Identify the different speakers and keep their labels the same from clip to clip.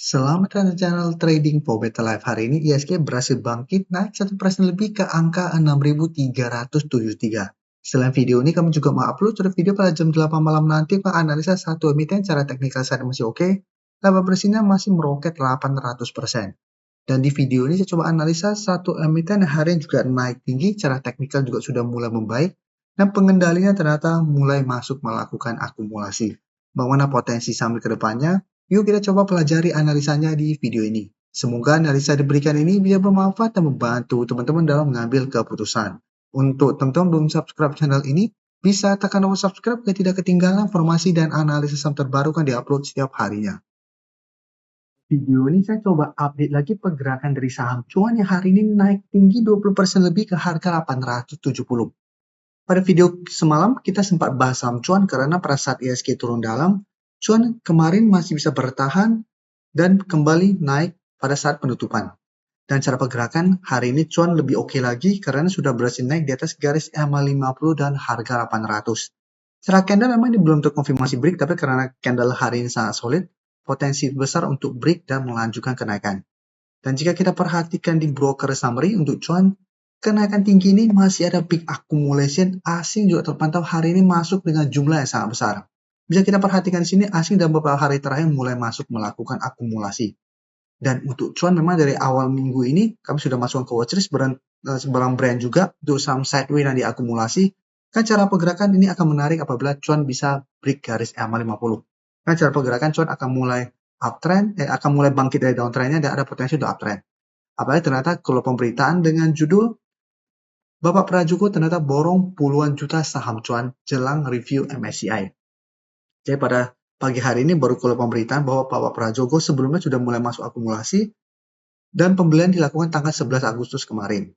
Speaker 1: Selamat datang di channel Trading for Better Life. Hari ini ISG berhasil bangkit naik 1% lebih ke angka 6.373. Selain video ini, kami juga mau upload video pada jam 8 malam nanti Pak, analisa satu emiten cara teknikal saat masih oke, laba bersihnya masih meroket 800%. Dan di video ini saya coba analisa satu emiten yang hari ini juga naik tinggi, cara teknikal juga sudah mulai membaik, dan pengendalinya ternyata mulai masuk melakukan akumulasi. Bagaimana potensi saham ke depannya? Yuk kita coba pelajari analisanya di video ini. Semoga analisa diberikan ini bisa bermanfaat dan membantu teman-teman dalam mengambil keputusan. Untuk teman-teman belum subscribe channel ini, bisa tekan tombol subscribe agar tidak ketinggalan informasi dan analisis saham terbaru kan diupload setiap harinya. Video ini saya coba update lagi pergerakan dari saham cuan yang hari ini naik tinggi 20% lebih ke harga 870. Pada video semalam kita sempat bahas saham cuan karena pada saat ISG turun dalam, cuan kemarin masih bisa bertahan dan kembali naik pada saat penutupan. Dan cara pergerakan hari ini cuan lebih oke lagi karena sudah berhasil naik di atas garis EMA 50 dan harga 800. Secara candle memang ini belum terkonfirmasi break, tapi karena candle hari ini sangat solid, potensi besar untuk break dan melanjutkan kenaikan. Dan jika kita perhatikan di broker summary untuk cuan, kenaikan tinggi ini masih ada big accumulation, asing juga terpantau hari ini masuk dengan jumlah yang sangat besar. Bisa kita perhatikan di sini, asing dalam beberapa hari terakhir mulai masuk melakukan akumulasi. Dan untuk cuan memang dari awal minggu ini, kami sudah masuk ke watchlist sebarang brand juga, untuk saham sideways yang diakumulasi. Kan cara pergerakan ini akan menarik apabila cuan bisa break garis EMA 50. Kan cara pergerakan cuan akan mulai uptrend, akan mulai bangkit dari downtrendnya dan ada potensi untuk uptrend. Apalagi ternyata kalau pemberitaan dengan judul Bapak Prajogo ternyata borong puluhan juta saham cuan jelang review MSCI. Jadi pada pagi hari ini baru keluar pemberitaan bahwa Bapak Prajogo sebelumnya sudah mulai masuk akumulasi dan pembelian dilakukan tanggal 11 Agustus kemarin.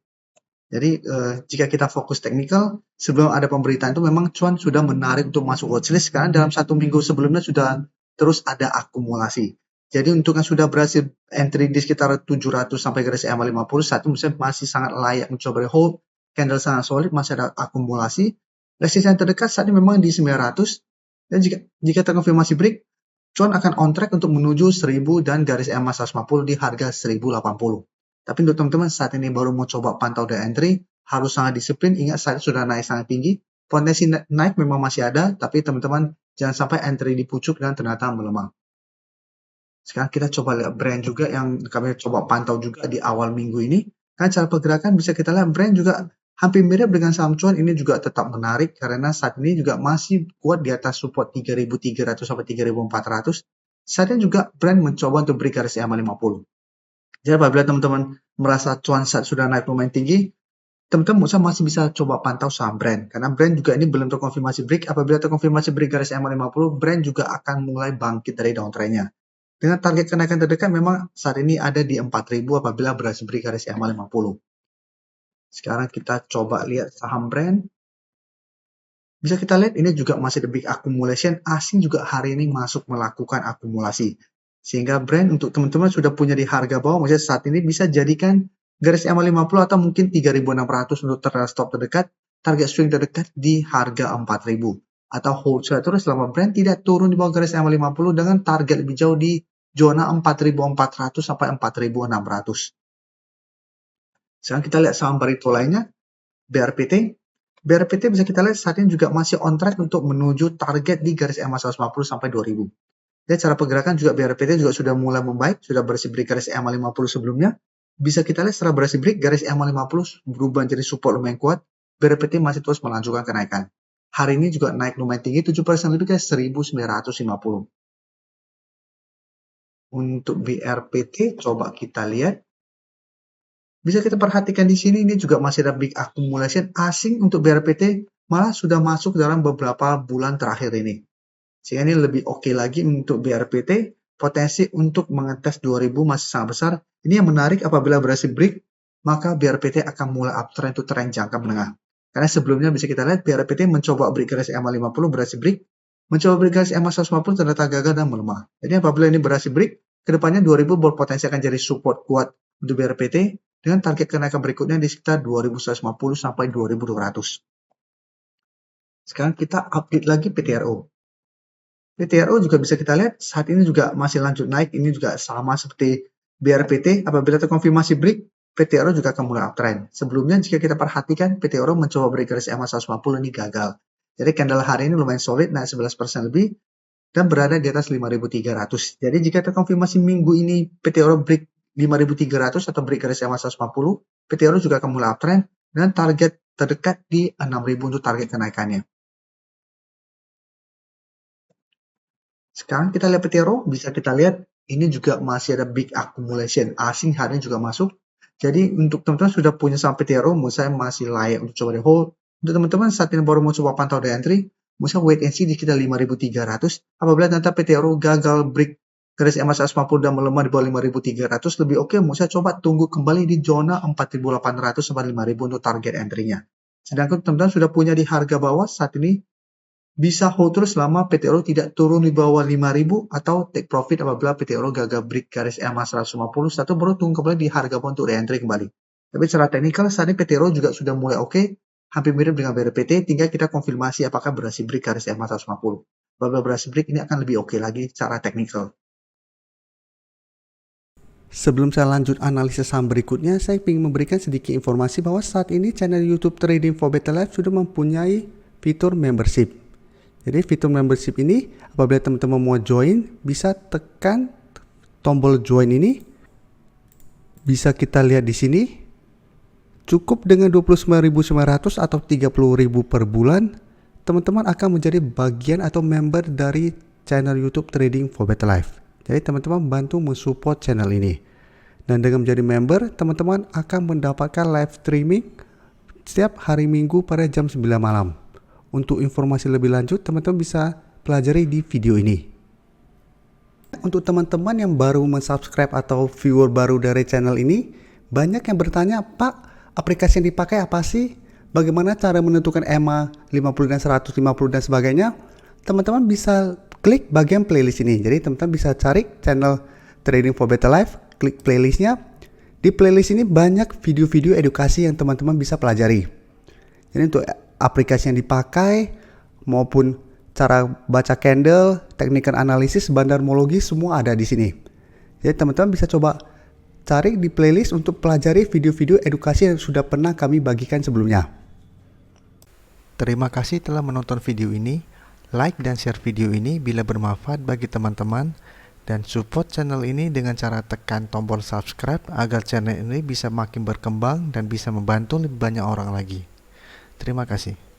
Speaker 1: Jadi jika kita fokus teknikal, sebelum ada pemberitaan itu memang cuan sudah menarik untuk masuk watchlist karena dalam satu minggu sebelumnya sudah terus ada akumulasi. Jadi untuk yang sudah berhasil entry di sekitar 700 sampai garis EMA 50, satu masih sangat layak mencoba hold, candle sangat solid, masih ada akumulasi. Resisten terdekat saat ini memang di 900, dan jika terkonfirmasi break, cuan akan on track untuk menuju 1000 dan garis EMA 150 di harga 1080. Tapi untuk teman-teman saat ini baru mau coba pantau dan entry, harus sangat disiplin. Ingat saat sudah naik sangat tinggi, potensi naik memang masih ada, tapi teman-teman jangan sampai entry di pucuk dan ternyata melemah. Sekarang kita coba lihat brand juga yang kami coba pantau juga di awal minggu ini. Kan cara pergerakan bisa kita lihat brand juga hampir mirip dengan saham cuan, ini juga tetap menarik karena saat ini juga masih kuat di atas support 3.300 sampai 3.400. Saat ini juga brand mencoba untuk break garis EMA 50. Jadi apabila teman-teman merasa cuan saat sudah naik lumayan tinggi, teman-teman masih bisa coba pantau saham brand. Karena brand juga ini belum terkonfirmasi break. Apabila terkonfirmasi break garis EMA 50, brand juga akan mulai bangkit dari downtrendnya. Dengan target kenaikan terdekat memang saat ini ada di 4.000 apabila berhasil break garis EMA 50. Sekarang kita coba lihat saham brand. Bisa kita lihat ini juga masih ada big accumulation, asing juga hari ini masuk melakukan akumulasi. Sehingga brand untuk teman-teman sudah punya di harga bawah, maksudnya saat ini bisa jadikan garis EMA 50 atau mungkin 3.600 untuk stop terdekat, target swing terdekat di harga 4.000. Atau hold terus selama brand tidak turun di bawah garis EMA 50 dengan target lebih jauh di zona 4.400 sampai 4.600. Sekarang kita lihat saham Barito lainnya, BRPT. BRPT bisa kita lihat saat ini juga masih on track untuk menuju target di garis EMA 150 sampai 2000. Dan cara pergerakan juga BRPT juga sudah mulai membaik, sudah berhasil break garis EMA 50 sebelumnya. Bisa kita lihat setelah berhasil break garis EMA 50 berubah jadi support lumayan kuat, BRPT masih terus melanjutkan kenaikan. Hari ini juga naik lumayan tinggi, 7% lebih ke 1950. Untuk BRPT coba kita lihat. Bisa kita perhatikan di sini, ini juga masih ada big accumulation asing untuk BRPT, malah sudah masuk dalam beberapa bulan terakhir ini. Sehingga ini lebih oke lagi untuk BRPT, potensi untuk mengetes 2000 masih sangat besar. Ini yang menarik apabila berhasil break, maka BRPT akan mulai uptrend untuk tren jangka menengah. Karena sebelumnya bisa kita lihat BRPT mencoba break garis EMA 50 berhasil break, mencoba break garis EMA 150 ternyata gagal dan melemah. Jadi apabila ini berhasil break, kedepannya 2000 berpotensi akan jadi support kuat untuk BRPT, dengan target kenaikan berikutnya di sekitar 2150 sampai 2200. Sekarang kita update lagi PTRO. PTRO juga bisa kita lihat saat ini juga masih lanjut naik, ini juga sama seperti BRPT, apabila terkonfirmasi break, PTRO juga akan mulai uptrend. Sebelumnya jika kita perhatikan, PTRO mencoba break garis EMA 150 ini gagal. Jadi candle hari ini lumayan solid, naik 11% lebih, dan berada di atas 5.300. Jadi jika terkonfirmasi minggu ini PTRO break 5.300 atau break garis EMA 150, PTRO juga akan mulai uptrend, dan target terdekat di 6.000 untuk target kenaikannya. Sekarang kita lihat PTRO, bisa kita lihat ini juga masih ada big accumulation. Asing hari ini juga masuk. Jadi untuk teman-teman sudah punya saham PTRO, menurut saya masih layak untuk coba di hold. Untuk teman-teman saat ini baru mau coba pantau di entry, menurut saya wait and see di sekitar 5.300. Apabila nanti PTRO gagal break garis EMA 150 dan melemah di bawah 5.300, lebih oke, menurut saya coba tunggu kembali di zona 4.800 sampai 5.000 untuk target entry-nya. Sedangkan teman-teman sudah punya di harga bawah, saat ini bisa hold terus selama PTRO tidak turun di bawah 5.000 atau take profit apabila PTRO gagal break garis EMA 150 atau baru tunggu kembali di harga bawah untuk re-entry kembali. Tapi secara teknikal saat ini PTRO juga sudah mulai oke, hampir mirip dengan BRPT, tinggal kita konfirmasi apakah berhasil break garis EMA 150. Apabila berhasil break, ini akan lebih oke lagi secara teknikal.
Speaker 2: Sebelum saya lanjut analisis saham berikutnya, saya ingin memberikan sedikit informasi bahwa saat ini channel YouTube Trading for Better Life sudah mempunyai fitur membership. Jadi fitur membership ini apabila teman-teman mau join, bisa tekan tombol join ini. Bisa kita lihat di sini. Cukup dengan 29.900 atau 30.000 per bulan, teman-teman akan menjadi bagian atau member dari channel YouTube Trading for Better Life. Jadi teman-teman bantu mensupport channel ini. Dan dengan menjadi member, teman-teman akan mendapatkan live streaming setiap hari Minggu pada jam 9 malam. Untuk informasi lebih lanjut, teman-teman bisa pelajari di video ini. Untuk teman-teman yang baru mensubscribe atau viewer baru dari channel ini, banyak yang bertanya, Pak, aplikasi yang dipakai apa sih? Bagaimana cara menentukan EMA 50 dan 150 dan sebagainya? Teman-teman bisa klik bagian playlist ini. Jadi teman-teman bisa cari channel Trading for Better Life, klik playlistnya. Di playlist ini banyak video-video edukasi yang teman-teman bisa pelajari. Jadi untuk aplikasi yang dipakai maupun cara baca candle, teknik analisis, bandarmologi, semua ada di sini. Jadi teman-teman bisa coba cari di playlist untuk pelajari video-video edukasi yang sudah pernah kami bagikan sebelumnya. Terima kasih telah menonton video ini. Like dan share video ini bila bermanfaat bagi teman-teman, dan support channel ini dengan cara tekan tombol subscribe agar channel ini bisa makin berkembang dan bisa membantu lebih banyak orang lagi. Terima kasih.